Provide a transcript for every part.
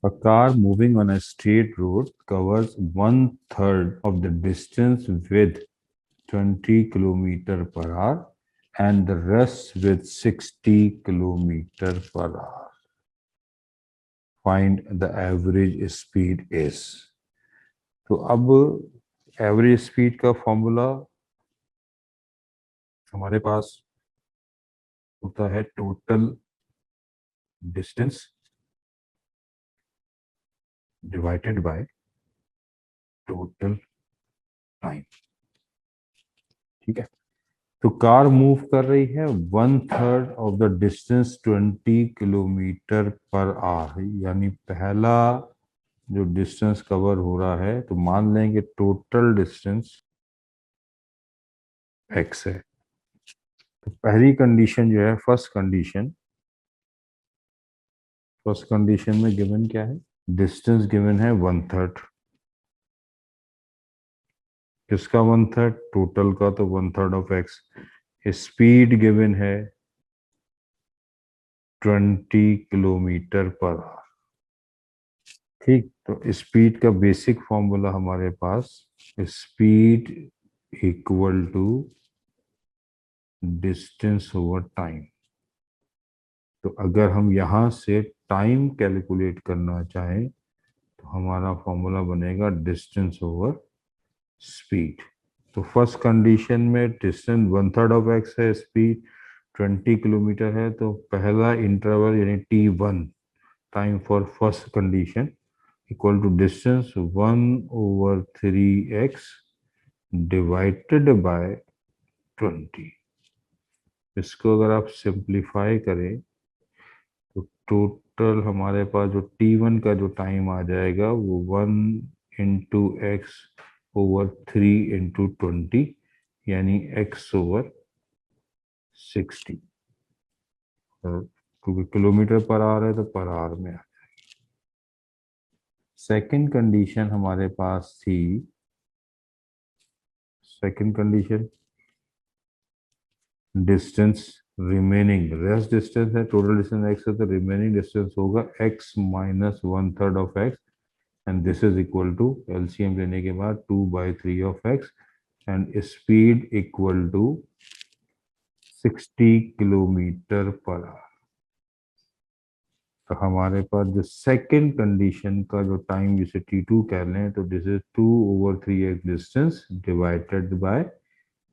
A car moving on a straight road covers one third of the distance with 20 km per hour and the rest with 60 km per hour. Find the average speed is. तो अब average speed का formula हमारे पास होता है total distance divided by total time. ठीक है, तो car move कर रही है one third of the distance 20 km/h, यानी पहला जो डिस्टेंस कवर हो रहा है, तो मान लें कि टोटल डिस्टेंस x है। तो पहली कंडीशन जो है, फर्स्ट कंडीशन में गिवन क्या है, डिस्टेंस गिवन है वन थर्ड। किसका वन थर्ड? टोटल का, तो one third of x। Speed given है 20 km/h। ठीक, तो स्पीड का बेसिक फॉर्मूला हमारे पास, speed equal to distance over time. तो अगर हम यहाँ से टाइम कैलकुलेट करना चाहें तो हमारा फॉर्मूला बनेगा डिस्टेंस ओवर स्पीड। तो फर्स्ट कंडीशन में distance one third of x है, स्पीड 20 किलोमीटर है, तो पहला इंटरवल यानी t1 time for first condition equal to distance 1/3x divided by 20। इसको अगर आप सिंप्लीफाई करें तो टोटल हमारे पास जो t1 का जो टाइम आ जाएगा वो 1/x/3 यानी x/60। क्योंकि किलोमीटर पर आवर है तो पर आवर में। सेकंड कंडीशन हमारे पास थी, second condition distance remaining, rest distance है, टोटल डिस्टेंस x है, तो रिमेनिंग डिस्टेंस होगा x minus one third of x and this is equal to LCM लेने के बाद 2/3 of x and speed equal to 60 km/h। तो हमारे पास जो सेकंड कंडीशन का जो टाइम जिसे t2 कह लें, तो this is 2/3x distance divided by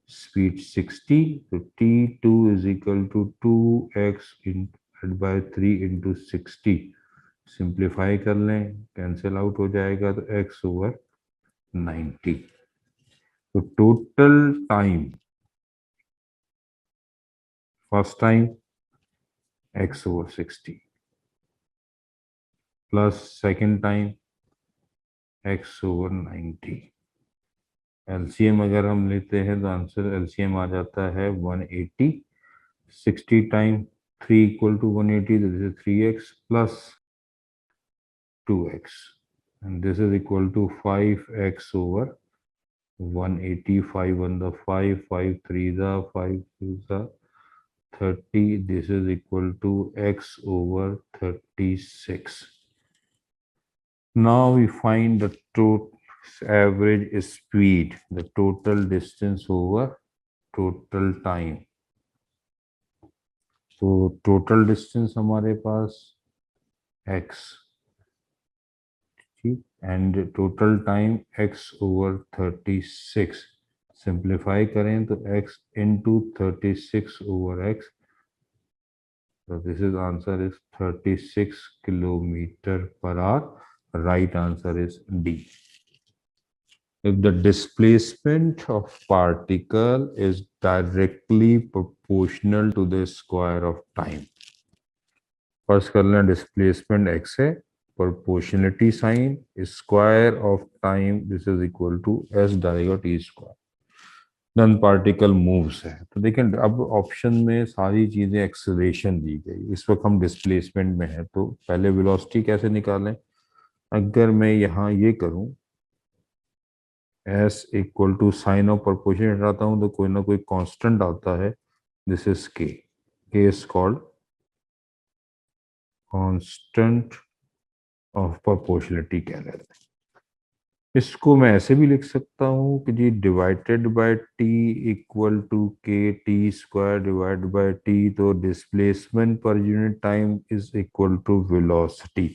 speed 60। तो t2 is equal to 2x by 3 into 60। Simplify कर लें, कैंसिल आउट हो जाएगा, तो x/90। तो total time, first time x/60 plus second time x/90। LCM अगर हम लेते हैं तो आंसर एलसीएम आ जाता है 180। 60 time 3 equal to 180, this is 3x plus 2x and this is equal to 5x over 180। 5 on the 5, 5 3 the 5 is the 30, this is equal to x over 36। Now we find the total average speed, the total distance over total time। तो total distance हमारे पास x, ठीक, and total time x/36। Simplify करें तो x into 36/x, so this is answer is 36 km/h। Right answer is D। If the displacement of particle is directly proportional to the square of time, first कर लें displacement x है, proportionality sign, square of time this is equal to s डालेगा t square, नन particle moves है। तो देखें अब option में सारी चीजें एक्सेलरेशन दी गई, इस वक्त हम डिस्प्लेसमेंट में है, तो पहले वेलोसिटी कैसे निकालें। अगर मैं यहाँ ये करूँ s equal to sign of proportion हटाता हूँ तो कोई ना कोई कांस्टेंट आता है, this is k is called constant of proportionality कह लेते हैं। इसको मैं ऐसे भी लिख सकता हूँ कि G divided by T equal to K T square divide by T, तो displacement per unit time is equal to velocity,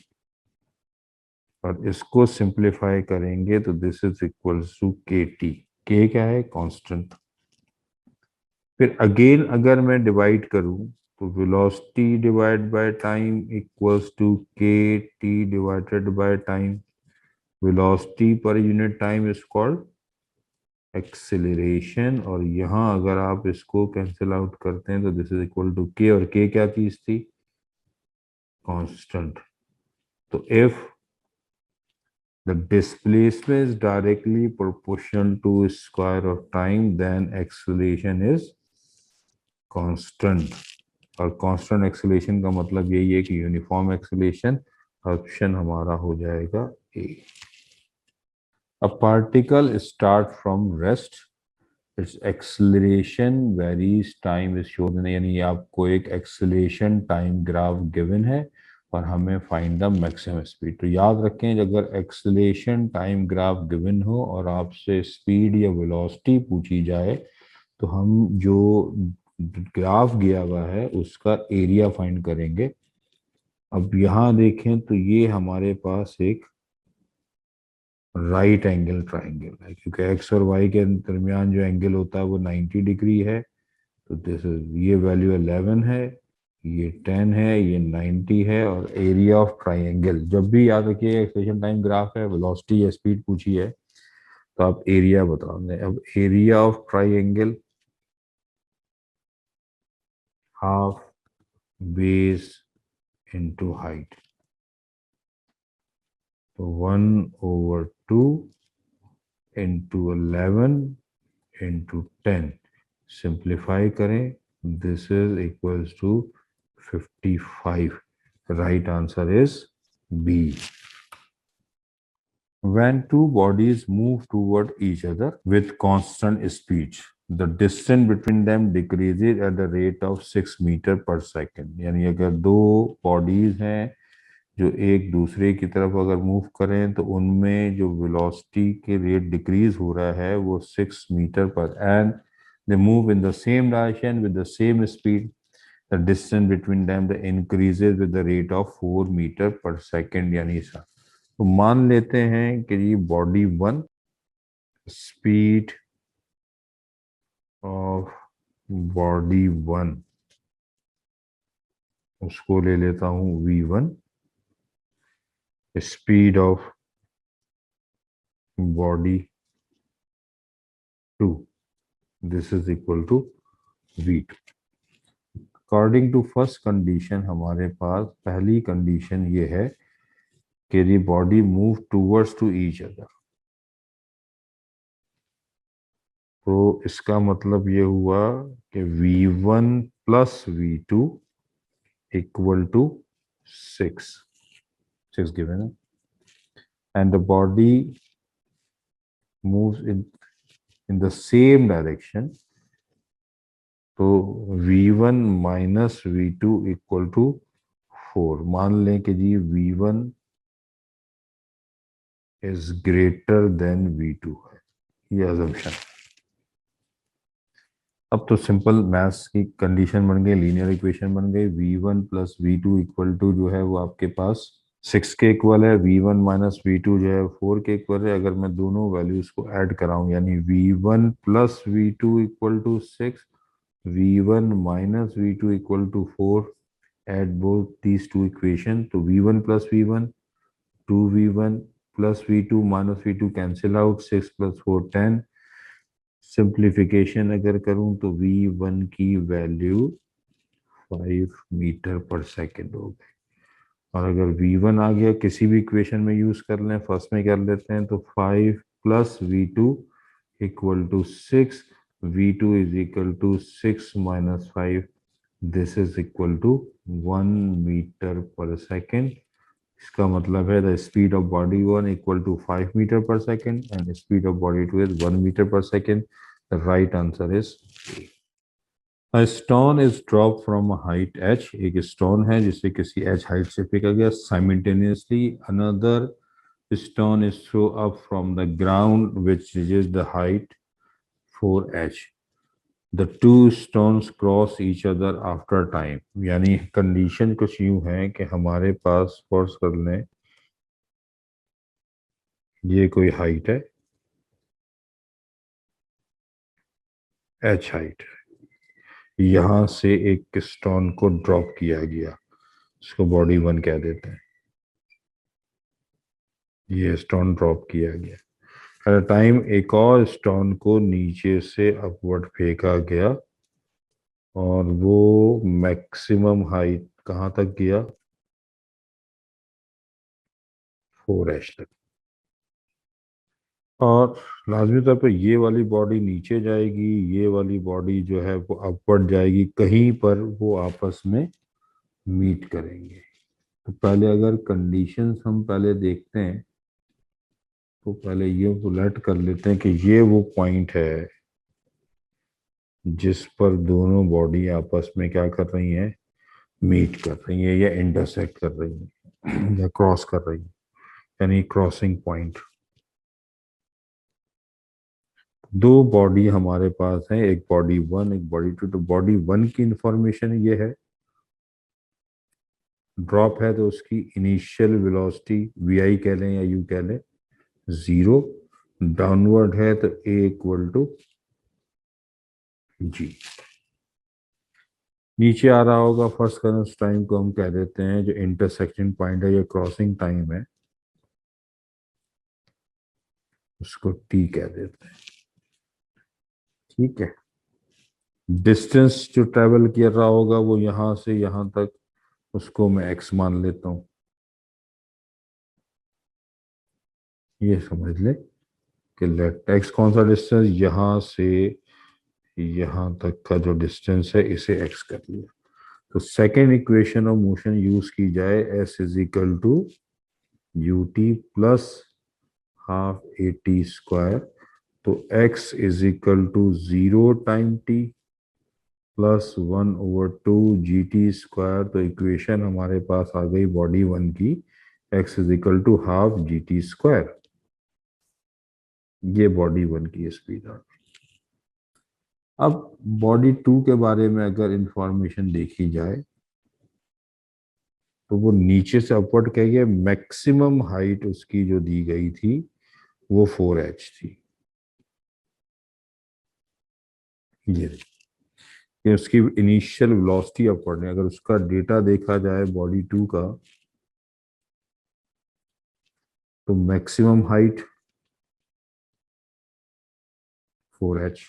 और इसको सिंप्लीफाई करेंगे तो this is equal to K T. K क्या है? कांस्टेंट। फिर अगेन अगर मैं डिवाइड करूं तो velocity divide by time equals to K T divided by time. Velocity per unit time is called acceleration, और यहाँ अगर आप इसको कैंसिल आउट करते हैं तो दिस इज इक्वल टू के, और के क्या चीज थी? कांस्टेंट। तो if the displacement is directly proportional to square of time, then acceleration is constant। और कांस्टेंट एक्सेलरेशन का मतलब यही है कि यूनिफॉर्म एक्सेलरेशन। ऑप्शन हमारा हो जाएगा A. A particle start from rest, its acceleration varies time is shown, यानी आपको एक एक्सेलरेशन टाइम ग्राफ गिवन है और हमें फाइंड द मैक्सिमम स्पीड। तो याद रखें अगर एक्सेलरेशन टाइम ग्राफ गिवन हो और आपसे स्पीड या वेलोसिटी पूछी जाए तो हम जो ग्राफ गया हुआ है उसका एरिया फाइंड करेंगे। अब यहाँ देखें तो ये हमारे पास एक राइट एंगल ट्राइंगल है, क्योंकि एक्स और वाई के दरमियान जो एंगल होता है वो 90 डिग्री है। तो दिस इज, ये वैल्यू 11 है, ये 10 है, ये 90 है, और एरिया ऑफ ट्राइंगल, जब भी याद रखिए एक्सेलरेशन टाइम ग्राफ है, वेलोसिटी या स्पीड पूछी है तो आप एरिया बता दें। अब area of triangle half base into height, तो 1/2 इंटू 11 इंटू 10, सिंप्लीफाई करें, this is equals to 55। Right answer is B. When two bodies move toward each other with constant speed, the distance between them decreases at the rate of 6 metre per second. यानी अगर दो bodies हैं जो एक दूसरे की तरफ अगर मूव करें तो उनमें जो वेलोसिटी के रेट डिक्रीज हो रहा है वो 6 मीटर पर, and they move in the same direction with the same speed, the distance between them the increases with the rate of 4 metre per second. यानी ऐसा, तो मान लेते हैं कि ये बॉडी 1, स्पीड ऑफ बॉडी 1, उसको ले लेता हूं v1, speed of body 2, this is equal to v2। According to first condition हमारे पास पहली कंडीशन ये है कि the body move towards to each other, तो इसका मतलब ये हुआ कि v1 plus v2 equal to 6 given है, and the body moves in the same direction, तो v1 minus v2 equal to 4। मान लें कि जी v1 is greater than v2 है, ये अजम्पशन। अब तो सिंपल मैथ्स की कंडीशन बन गई, लीनियर इक्वेशन बन गई। v1 plus v2 equal to जो है वो आपके पास 6 के इक्वल है, v1 माइनस v2 जो है 4 के इक्वल है। अगर मैं दोनों वैल्यूज को ऐड कराऊं यानी v1 plus v2 equal to 6, v1 minus v2 equal to 4, add both these two equation, तो v1 plus v1 2v1 plus v2 minus v2 cancel out, 6 plus 4 10। Simplification अगर करूं तो v1 की वैल्यू 5 मीटर पर सेकेंड हो गई, और अगर v1 आ गया किसी भी इक्वेशन में यूज कर लें, फर्स्ट में कर लेते हैं, तो 5 plus v2 equal to 6, v2 is equal to 6 minus 5, this is equal to 1 metre per second. इसका मतलब है the speed of body 1 equal to 5 metre per second and speed of body 2 is 1 metre per second. The right answer is A stone is dropped from a height h, एक stone है जिसे किसी h height से फेंका गया. Simultaneously another stone is thrown up from the ground which reaches the height 4h. The two stones cross each other after time. यानी condition कुछ यूं है कि हमारे पास फर्ज कर लें ये कोई हाइट है, h हाइट, यहां से एक स्टोन को ड्रॉप किया गया, इसको बॉडी 1 कह देते हैं. ये स्टोन ड्रॉप किया गया. एट टाइम एक और स्टोन को नीचे से अपवर्ड फेंका गया और वो मैक्सिमम हाइट कहाँ तक गया, 4h तक. और लाजमी तौर पर ये वाली बॉडी नीचे जाएगी, ये वाली बॉडी जो है वो अपवर्ड जाएगी, कहीं पर वो आपस में मीट करेंगे. तो पहले अगर कंडीशंस हम पहले देखते हैं तो पहले ये उलट कर लेते हैं कि ये वो पॉइंट है जिस पर दोनों बॉडी आपस में क्या कर रही हैं, मीट कर रही है या इंटरसेक्ट कर रही है या क्रॉस कर रही है, यानी क्रॉसिंग पॉइंट. दो बॉडी हमारे पास है, एक बॉडी 1 एक बॉडी 2. तो बॉडी 1 की इंफॉर्मेशन ये है, ड्रॉप है तो उसकी इनिशियल वेलोसिटी वी कह लें या यू कह लें 0. डाउनवर्ड है तो ए इक्वल टू जी. नीचे आ रहा होगा फर्स्ट करंट टाइम को हम कह देते हैं, जो इंटरसेक्शन पॉइंट है या क्रॉसिंग टाइम है उसको टी कह देते हैं. ठीक है. डिस्टेंस जो ट्रेवल कर रहा होगा वो यहां से यहां तक, उसको मैं एक्स मान लेता हूं. ये समझ ले कि लेट एक्स कौन सा डिस्टेंस, यहां से यहां तक का जो डिस्टेंस है इसे एक्स कर लिया. तो second equation of motion use की जाए, s is equal to u t plus half a t square. तो x is equal to 0 time t plus 1/2 g t square. तो इक्वेशन हमारे पास आ गई बॉडी 1 की, x is equal to half g t square. ये body 1 की speed आ गई. अब बॉडी 2 के बारे में अगर इंफॉर्मेशन देखी जाए तो वो नीचे से अपवर्ड कह गया, मैक्सिमम हाइट उसकी जो दी गई थी वो 4h थी. ये उसकी इनिशियल वेलोसिटी अपवर्ड है. अगर उसका डेटा देखा जाए बॉडी 2 का तो मैक्सिमम हाइट 4h,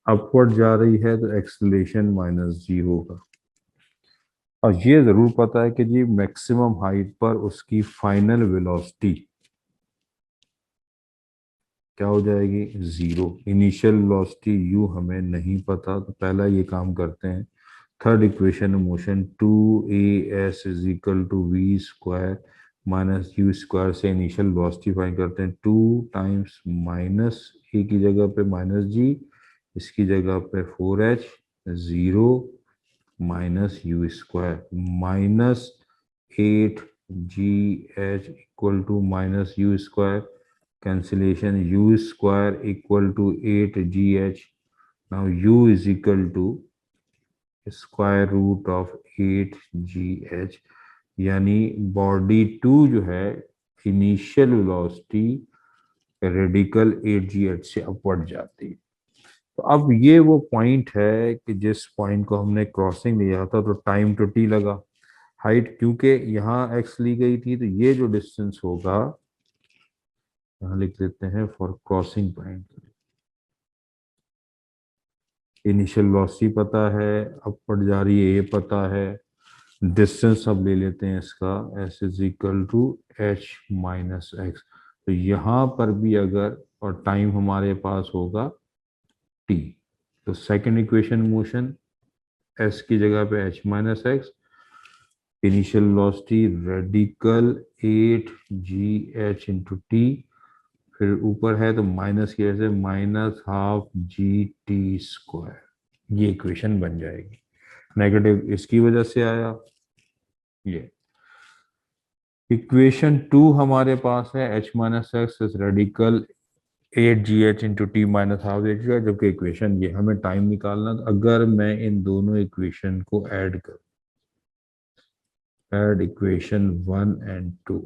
अपवर्ड जा रही है तो एक्सेलरेशन -g होगा. और ये जरूर पता है कि जी मैक्सिमम हाइट पर उसकी फाइनल वेलोसिटी क्या हो जाएगी, 0. इनिशियल वेलोसिटी यू हमें नहीं पता, तो पहला ये काम करते हैं. Third equation motion 2as is equal to v square minus u square से इनिशियल वेलोसिटी फाइंड करते हैं. 2 टाइम्स माइनस ए की जगह पे -g, इसकी जगह पे 4h, 0 minus u square -8gh equal to minus u square. Cancellation, u square equal to 8gh. Now u is equal to square root of 8gh. यानी body 2 जो है इनिशियल वेलोसिटी रेडिकल 8gh से upward जाती है. तो अब ये वो पॉइंट है कि जिस पॉइंट को हमने क्रॉसिंग लिया था तो टाइम टू टी लगा. हाइट क्योंकि यहाँ x ली गई थी तो ये जो डिस्टेंस होगा यहाँ लिख देते हैं for crossing point. Initial velocity पता है, अपवर्ड जा रही है ये पता है, डिस्टेंस अब ले लेते हैं इसका, s is equal to h minus x. तो यहाँ पर भी अगर, और टाइम हमारे पास होगा t, तो सेकंड इक्वेशन मोशन s की जगह पे h minus x, initial velocity radical 8gh into T, फिर ऊपर है तो माइनस की वजह से -12 gt स्क्वायर. ये इक्वेशन बन जाएगी। नेगेटिव इसकी वजह से आया। ये इक्वेशन 2 हमारे पास है h minus x is radical 8gh into T minus half H, जबकि इक्वेशन ये हमें टाइम निकालना। तो अगर मैं इन दोनों इक्वेशन को ऐड करूं, ऐड इक्वेशन 1 एंड 2,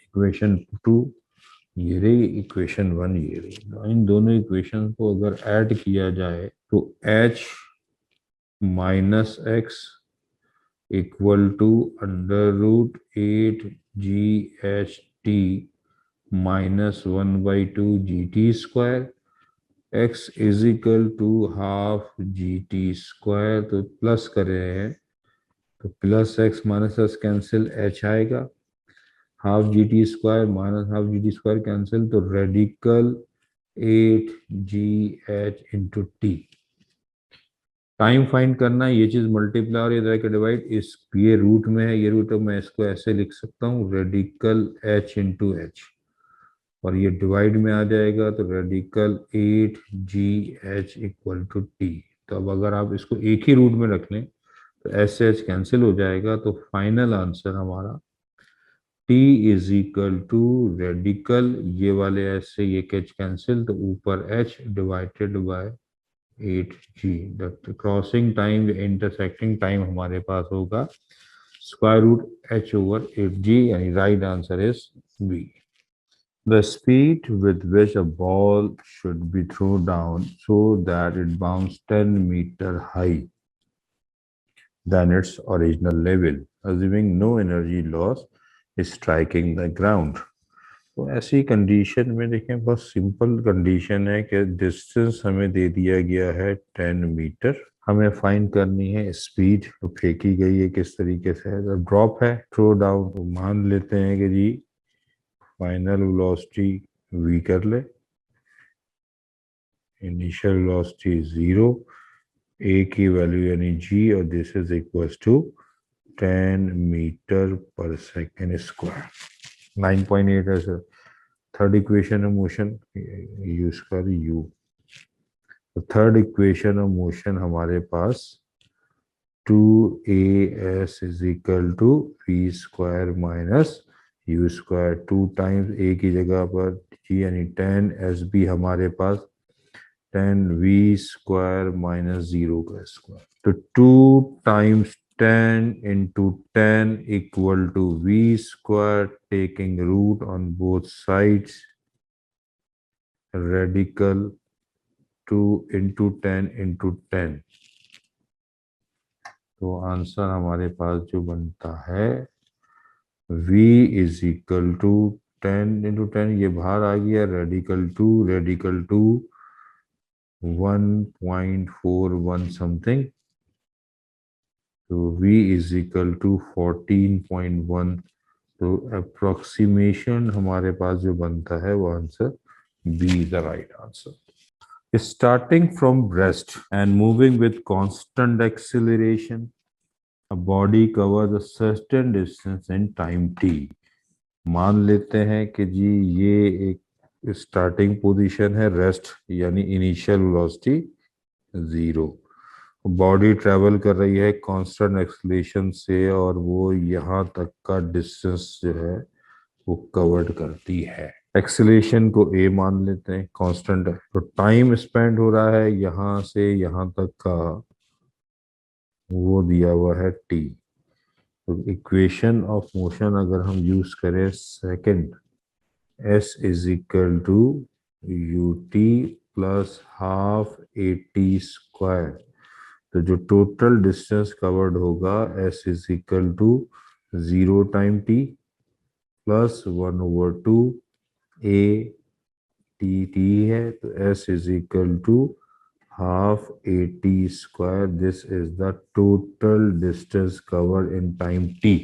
इक्वेशन 2 ये रही, इक्वेशन 1 ये रही। तो इन दोनों इक्वेशन को अगर ऐड किया जाए तो h minus X equal to under root 8ght minus 1/2 gt², x is equal to half gt²। तो प्लस कर रहे हैं तो plus X minus X cancel, h आएगा, half gt² minus half gt² cancel, तो radical 8gh into T. Time find करना है, ये चीज मल्टीप्लाई और इधर के डिवाइड, इस ये रूट में है, ये रूट, मैं इसको ऐसे लिख सकता हूँ रेडिकल h इंटू एच, और ये डिवाइड में आ जाएगा तो radical 8gh equal to T. तो अब अगर आप इसको एक ही रूट में रख लें तो एस एच कैंसिल हो जाएगा, तो फाइनल आंसर हमारा t is equal to radical, ये वाले ऐसे ये कैच कैंसिल, तो ऊपर h divided by 8g। The crossing time, intersecting time हमारे पास होगा square root h over 8g, यानी right answer is B. The speed with which a ball should be thrown down so that it bounces 10 meter high than its original level, assuming no energy loss is striking the ground. तो ऐसी condition में देखें, बहुत simple condition है कि distance हमें दे दिया गया है 10 मीटर, हमें फाइंड करनी है स्पीड। तो फेंकी गई है किस तरीके से, तो ड्रॉप है, थ्रो डाउन, तो मान लेते हैं कि जी फाइनल वेलोसिटी v कर ले, इनिशियल वेलोसिटी 0, a की वैल्यू यानी g, और this is equal to 10 metre per second square. 9.8 है sir. Third equation of motion use कर u। तो थर्ड इक्वेशन ऑफ मोशन हमारे पास 2as is equal to v square minus u square, 2 times a की जगह पर g यानी 10sb, हमारे पास 10v स्क्वायर माइनस 0 का स्क्वायर, तो 2 times 10 into 10 equal to v square, taking root on both sides, radical 2 into 10 into 10। तो answer हमारे पास जो बनता है v is equal to 10 into 10, ये बाहर आ गया, रेडिकल 2 1.41 समथिंग, तो v इज इक्वल टू 14.1। तो अप्रोक्सीमेशन हमारे पास जो बनता है वो answer B is the right answer. Starting from rest and moving with constant acceleration, a body covers a certain distance in time t। मान लेते हैं कि जी ये एक स्टार्टिंग पोजीशन है रेस्ट, यानी इनिशियल वेलोसिटी 0, बॉडी ट्रेवल कर रही है कांस्टेंट एक्सेलरेशन से, और वो यहाँ तक का डिस्टेंस जो है वो कवर्ड करती है। एक्सेलरेशन को a मान लेते हैं, कांस्टेंट है, तो टाइम स्पेंड हो रहा है यहाँ से यहाँ तक का, वो दिया हुआ है t। तो इक्वेशन ऑफ मोशन अगर हम यूज करें second, s is equal to ut plus half at², तो जो टोटल डिस्टेंस कवर्ड होगा s is equal to 0 time t plus 1/2 a t है, तो s is equal to half at²। This is the total distance covered in time t।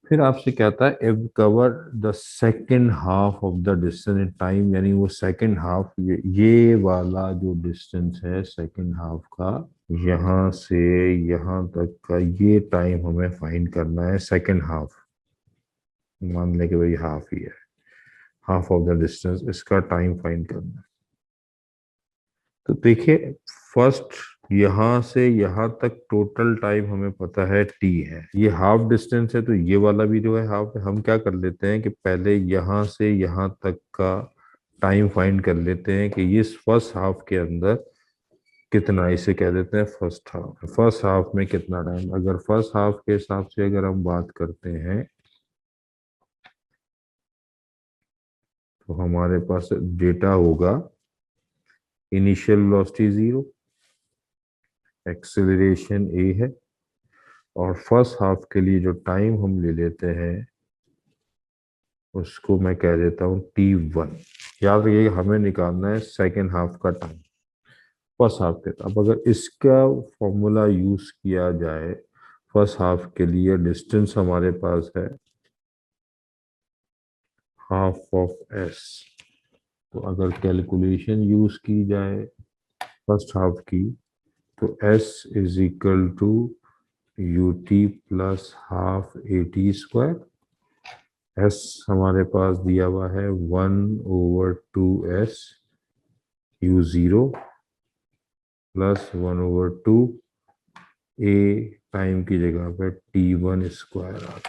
फिर आपसे कहता है if cover the second half of the distance in time, यानी वो second half, ये वाला जो डिस्टेंस है सेकेंड हाफ का, यहाँ से यहाँ तक का ये टाइम हमें फाइंड करना है। सेकेंड हाफ मान लें कि भाई हाफ ही है, हाफ ऑफ द डिस्टेंस, इसका टाइम फाइंड करना है। तो देखिए फर्स्ट यहाँ से यहाँ तक टोटल टाइम हमें पता है t है, ये हाफ डिस्टेंस है तो ये वाला भी जो है हाफ है। हम क्या कर लेते हैं कि पहले यहाँ से यहाँ तक का टाइम फाइंड कर लेते हैं कि इस फर्स्ट हाफ के अंदर कितना, इसे कह देते हैं फर्स्ट हाफ। फर्स्ट हाफ में कितना टाइम, अगर फर्स्ट हाफ के हिसाब से अगर हम बात करते हैं तो हमारे पास डेटा होगा इनिशियल वेलोसिटी 0, एक्सेलरेशन a है, और फर्स्ट हाफ के लिए जो टाइम हम ले लेते हैं उसको मैं कह देता हूँ t1। याद रखिए हमें निकालना है सेकेंड हाफ का टाइम फर्स्ट हाफ के। अब अगर इसका फॉर्मूला यूज किया जाए फर्स्ट हाफ के लिए, डिस्टेंस हमारे पास है हाफ ऑफ s, तो अगर कैलकुलेशन यूज की जाए फर्स्ट हाफ की तो s is equal to ut plus half at²। s हमारे पास दिया हुआ है 1/2s u0 plus 1/2 a time की जगह पे t1² आ गया।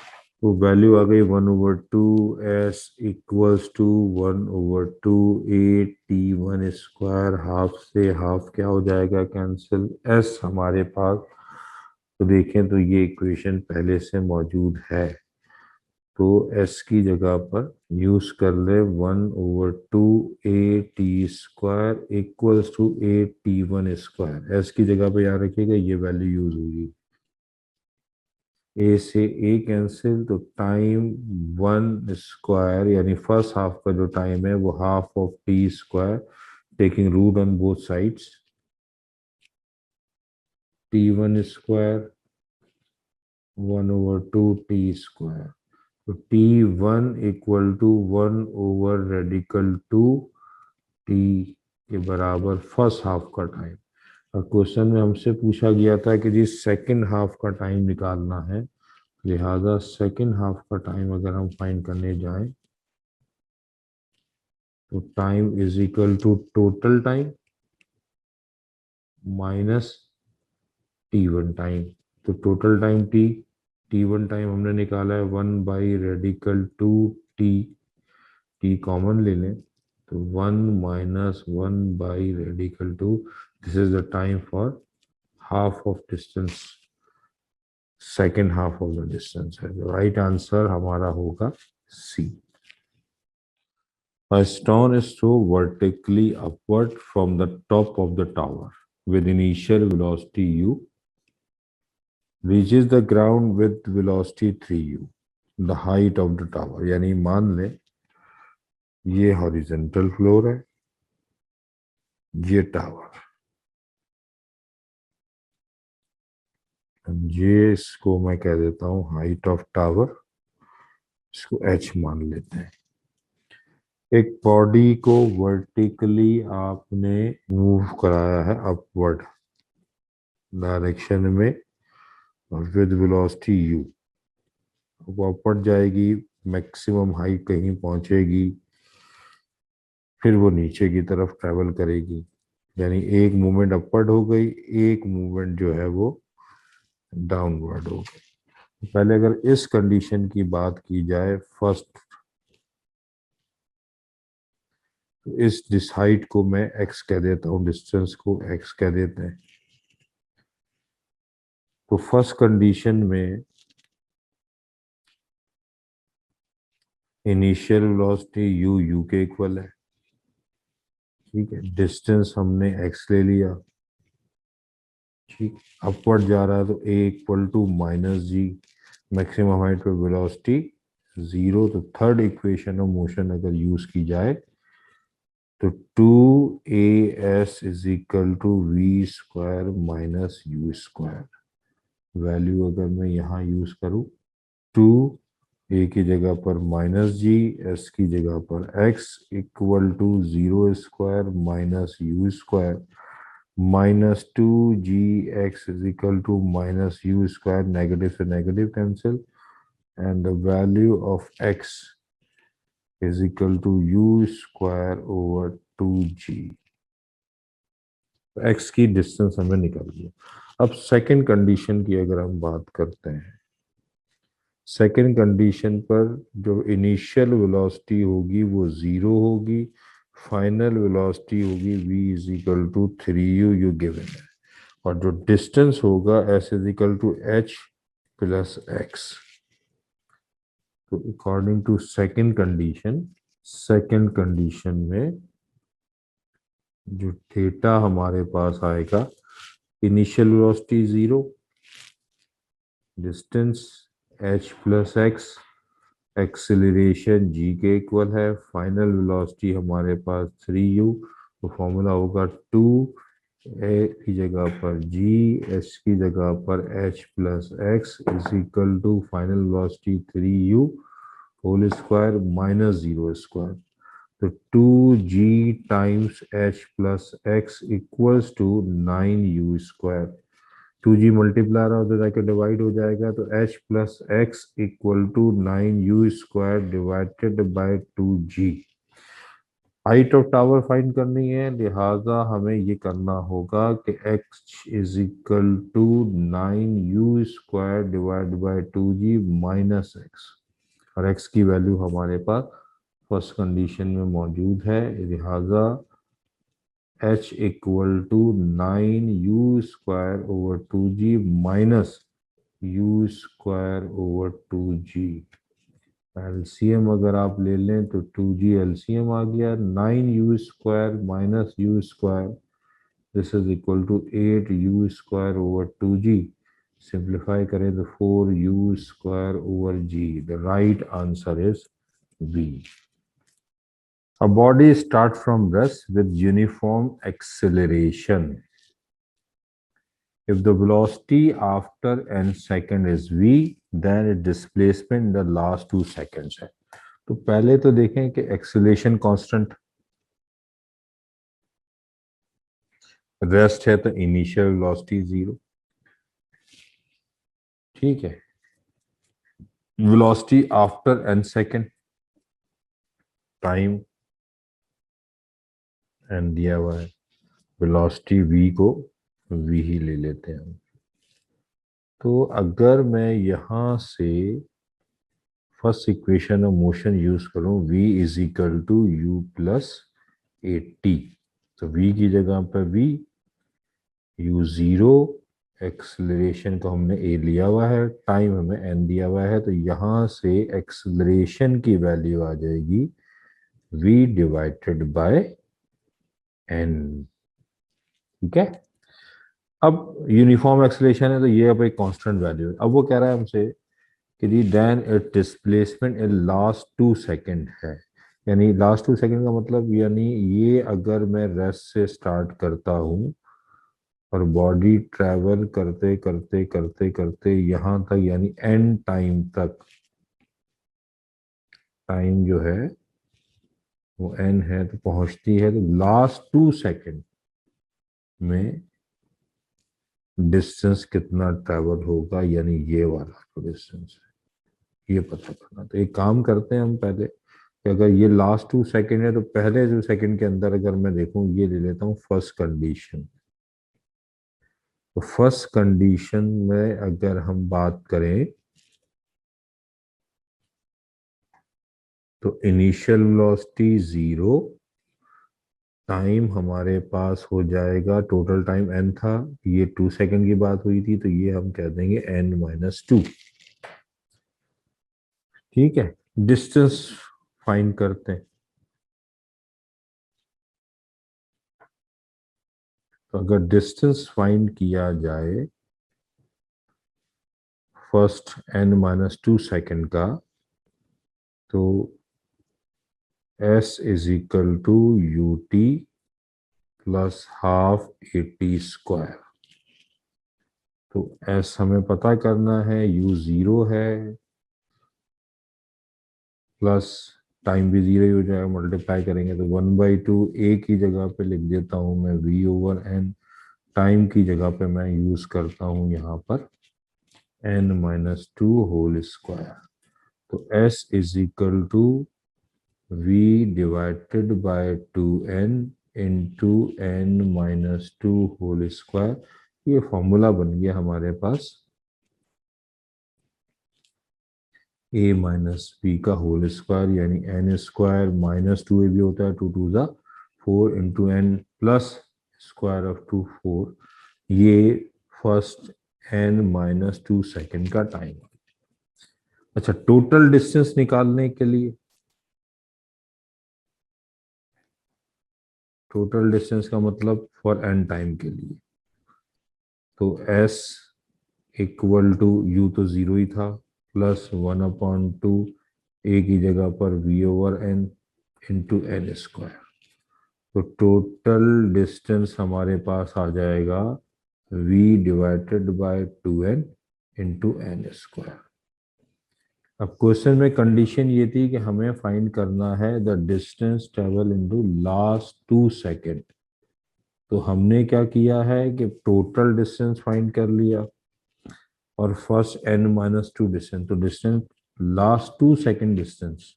तो वैल्यू आ गई 1/2s equals to 1/2 a t1²। Half से हाफ क्या हो जाएगा कैंसिल, s हमारे पास तो देखें तो ये इक्वेशन पहले से मौजूद है, तो s की जगह पर यूज कर ले 1/2 a t² equals to a t1²। s की जगह पे याद रखिएगा ये वैल्यू यूज होगी। ए से ए कैंसिल, तो टाइम 1² यानी फर्स्ट हाफ का जो टाइम है वो half of t², taking root on both sides, t1², 1/2 t²। तो t1 इक्वल टू 1/2 t के बराबर फर्स्ट हाफ का टाइम। और क्वेश्चन में हमसे पूछा गया था कि जी सेकंड हाफ का टाइम निकालना है, लिहाजा सेकंड हाफ का टाइम अगर हम फाइंड करने जाएं तो time is equal to total time minus t1 time. तो टोटल टाइम t1 टाइम हमने निकाला है 1/2 t, t कॉमन ले लें तो 1 minus 1/2, this is the time for half of distance, second half of the distance है। राइट आंसर हमारा होगा सी। A stone is thrown vertically upward from the top of the tower with initial velocity u, reaches the ground with velocity 3u, the height of the tower। यानी मान लें ये horizontal floor है, ये tower, ये इसको मैं कह देता हूँ हाइट ऑफ टावर, इसको h मान लेते हैं। एक बॉडी को वर्टिकली आपने मूव कराया है अपवर्ड डायरेक्शन में विद वेलोसिटी u, वो अपवर्ड जाएगी, मैक्सिमम हाइट कहीं पहुंचेगी, फिर वो नीचे की तरफ ट्रेवल करेगी, यानी एक मूवमेंट अपवर्ड हो गई, एक मूवमेंट जो है वो डाउनवर्ड हो गई। पहले अगर इस कंडीशन की बात की जाए फर्स्ट, तो इस हाइट को मैं x कह देता हूँ, डिस्टेंस को x कह देते हैं। तो फर्स्ट कंडीशन में इनिशियल वेलोसिटी u के इक्वल है, ठीक है, डिस्टेंस हमने x ले लिया, ठीक, अपवर्ड जा रहा है तो a equal to minus g, maximum height पे वेलोसिटी 0। तो थर्ड इक्वेशन ऑफ मोशन अगर यूज की जाए तो 2as is equal to v² minus u²। Value अगर मैं यहाँ यूज करूँ 2 a की जगह पर माइनस जी, s की जगह पर x equal to 0² minus u², -2gx is equal to minus u², negative से negative cancel, and the value of x is equal to u² over 2g। X की डिस्टेंस हमें निकालनी है। अब सेकंड कंडीशन की अगर हम बात करते हैं, सेकंड कंडीशन पर जो इनिशियल वेलोसिटी होगी वो 0 होगी, फाइनल वेलोसिटी होगी v is equal to 3u u given है, और जो डिस्टेंस होगा s is equal to h plus x। तो अकॉर्डिंग टू सेकंड कंडीशन में जो थीटा हमारे पास आएगा, initial velocity 0, distance h plus x, acceleration g के इक्वल है, फाइनल वेलोसिटी हमारे पास 3u, तो फॉर्मूला होगा 2 a की जगह पर g, h की जगह पर h plus x is equal to final velocity 3u whole square minus 0 square. तो 2g times h plus x equals to 9u square. 2g multiply हो तो जाके डिवाइड हो जाएगा, तो h plus x equal to 9u square divided by 2g। Height of tower find करनी है, लिहाजा हमें ये करना होगा कि x is equal to 9u square divide by 2g minus x, और x की वैल्यू हमारे पास फर्स्ट कंडीशन में मौजूद है, लिहाजा h equal to 9u square over 2g minus u square over 2g। LCM अगर आप ले लें तो 2g एलसीएम आ गया, 9u square minus u square, this is equal to 8u square over 2g। Simplify करें तो 4u square over g। The right answer is B। A body starts from rest with uniform acceleration. If the velocity after n second is v, then its displacement in the last 2 seconds है। तो पहले तो देखें कि acceleration constant, rest है तो initial velocity 0, ठीक है। Velocity after n second, time n दिया हुआ है, वेलोसिटी v को v ही ले लेते हैं। तो अगर मैं यहां से first equation of motion use करूं, v is equal to u plus 80, तो v की जगह पर v, u 0, एक्सेलरेशन को हमने a लिया हुआ है, टाइम हमें n दिया हुआ है, तो यहां से एक्सेलरेशन की वैल्यू आ जाएगी v डिवाइडेड बाय n, ठीक है। अब यूनिफॉर्म एक्सेलरेशन है तो ये अब एक कांस्टेंट वैल्यू है। अब वो कह रहा है हमसे कि जी then it displacement in last 2 second है, यानी लास्ट 2 सेकेंड का मतलब, यानी ये अगर मैं रेस्ट से स्टार्ट करता हूँ और बॉडी ट्रैवल करते करते करते करते यहाँ तक, यानी एंड टाइम तक, टाइम जो है वो एन है तो पहुंचती है, तो लास्ट 2 सेकेंड में डिस्टेंस कितना ट्रैवल होगा, यानी ये वाला जो डिस्टेंस है ये पता करना। तो एक काम करते हैं हम पहले कि अगर ये लास्ट 2 सेकेंड है तो पहले 2 सेकेंड के अंदर अगर मैं देखूं, ये ले लेता हूँ फर्स्ट कंडीशन। तो फर्स्ट कंडीशन में अगर हम बात करें तो इनिशियल वेलोसिटी 0, टाइम हमारे पास हो जाएगा, टोटल टाइम n था, ये 2 सेकेंड की बात हुई थी, तो ये हम कह देंगे n-2, ठीक है। डिस्टेंस फाइंड करते हैं, तो अगर डिस्टेंस फाइंड किया जाए फर्स्ट n-2 सेकेंड का, तो s is equal to u t plus half AT square. तो s हमें पता करना है, u 0 है, प्लस टाइम भी 0 ही हो जाएगा, मल्टीप्लाई करेंगे तो 1/2 a की जगह पे लिख देता हूँ मैं v ओवर n, टाइम की जगह पे मैं यूज करता हूँ यहाँ पर n-2 होल स्क्वायर। तो s is equal to v divided by 2n into N minus two whole square. ये फॉर्मूला बन गया हमारे पास ए माइनस बी का होल स्क्वायर, यानी N square minus two A B होता है, टू टू ज़ा four into N plus square of two four. ये first N minus two second का टाइम। अच्छा, टोटल डिस्टेंस निकालने के लिए, टोटल डिस्टेंस का मतलब फॉर एन टाइम के लिए, तो एस इक्वल टू यू तो जीरो ही था, plus one upon two a की जगह पर v over n into n square. तो टोटल डिस्टेंस हमारे पास आ जाएगा v divided by two n into n square. अब क्वेश्चन में कंडीशन ये थी कि हमें फाइंड करना है the distance travel into last 2 second. तो हमने क्या किया है कि टोटल डिस्टेंस फाइंड कर लिया और first n minus two distance, तो डिस्टेंस लास्ट 2 सेकेंड डिस्टेंस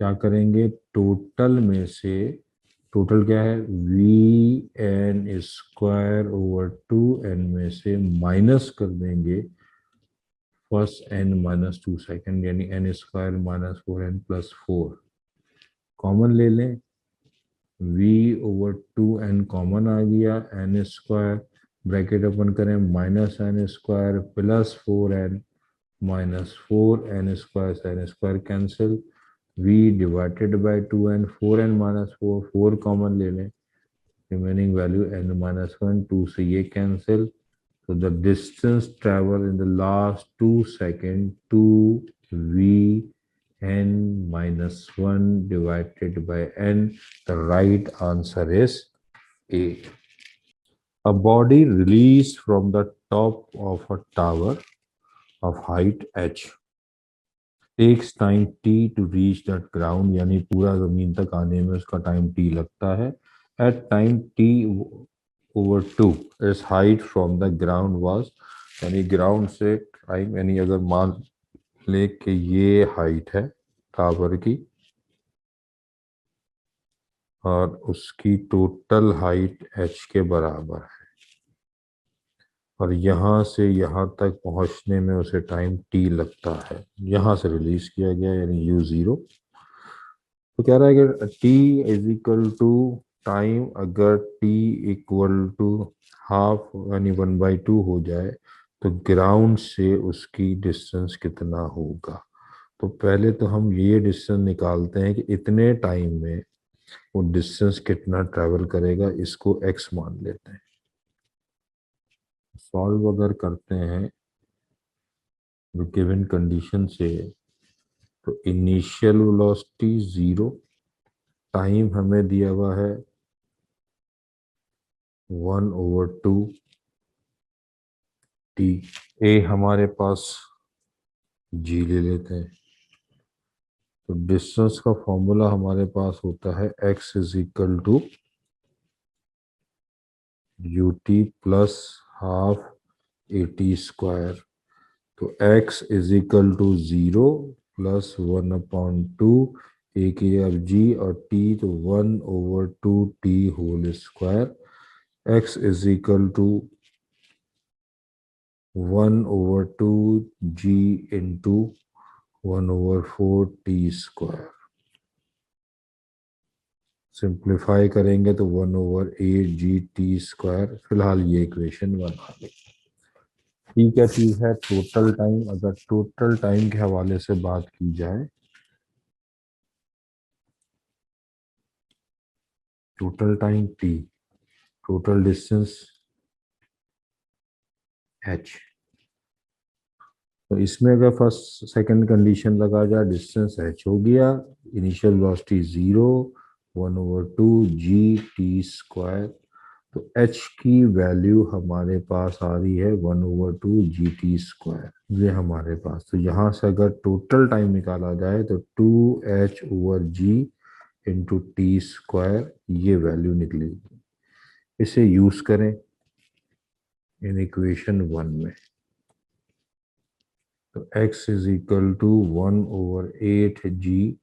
क्या करेंगे, टोटल में से, टोटल क्या है v n square over two n में से माइनस कर देंगे first N minus two second, यानी N square minus four n plus four. Common ले लें, v over two n common आ गया, एन स्क्वायर ब्रैकेट ओपन करें minus n square plus four n minus four N square से n square cancel, v divided by two n, four n minus four, four common ले लें, remaining value n minus one, two से ये cancel. So the distance traveled in the last 2 seconds, 2v n minus 1 divided by n. The right answer is A. A body released from the top of a tower of height h takes time t to reach that ground, यानी पूरा जमीन तक आने में उसका time t लगता है। At time t over 2 its height from the ground was, यानी ग्राउंड से टाइम, यानी अगर मान ले कि ये हाइट है टावर की और उसकी टोटल हाइट h के बराबर है और यहाँ से यहाँ तक पहुँचने में उसे टाइम t लगता है, यहाँ से रिलीज किया गया यानी u0। तो कह रहा है कि t is equal to time, अगर t इक्वल टू हाफ यानी 1/2 हो जाए तो ग्राउंड से उसकी डिस्टेंस कितना होगा। तो पहले तो हम ये डिस्टेंस निकालते हैं कि इतने टाइम में वो डिस्टेंस कितना ट्रैवल करेगा, इसको x मान लेते हैं। सॉल्व अगर करते हैं गिवन कंडीशन से, तो इनिशियल वेलोसिटी 0, टाइम हमें दिया हुआ है 1/2 t, ए हमारे पास g ले लेते हैं। तो डिस्टेंस का फॉर्मूला हमारे पास होता है x is equal to u t plus half a t square. तो x is equal to 0 plus 1/2 a की जगह g और t तो 1/2 t whole square. x is equal to 1/2 g into 1/4 t square. Simplify करेंगे तो 1/8 g t square. फिलहाल ये equation बना लें। ठीक है, चीज है टोटल टाइम। अगर टोटल टाइम के हवाले से बात की जाए, total time T, total distance h, तो इसमें अगर फर्स्ट सेकंड कंडीशन लगा जाए, डिस्टेंस h हो गया, initial velocity 0, 1/2 g t square. तो h की वैल्यू हमारे पास आ रही है 1/2 जी टी स्क्वायर, ये हमारे पास। तो यहाँ से अगर टोटल टाइम निकाला जाए तो 2h/g इंटू टी स्क्वायर, ये वैल्यू निकलेगी। इसे यूज करें इन इक्वेशन 1 में, तो x is equal to 1/8 g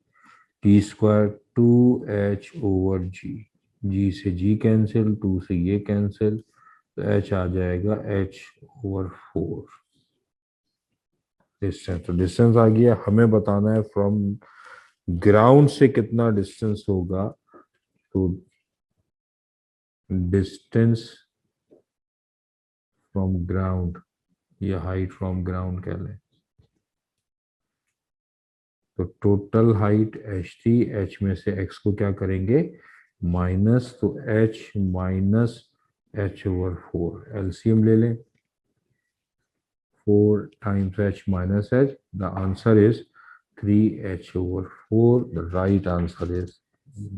t square. 2h/g, g से g कैंसिल, 2 से ये कैंसिल, तो h आ जाएगा h/4 डिस्टेंस। तो डिस्टेंस आ गया, हमें बताना है फ्रॉम ग्राउंड से कितना डिस्टेंस होगा। तो डिस्टेंस फ्रॉम ग्राउंड या हाइट फ्रॉम ग्राउंड कह लें, तो टोटल हाइट h थी, h में से x को क्या करेंगे माइनस, तो h माइनस h/4, एलसीएम ले लें, 4 times h minus h, the answer is 3h/4. The right answer is D.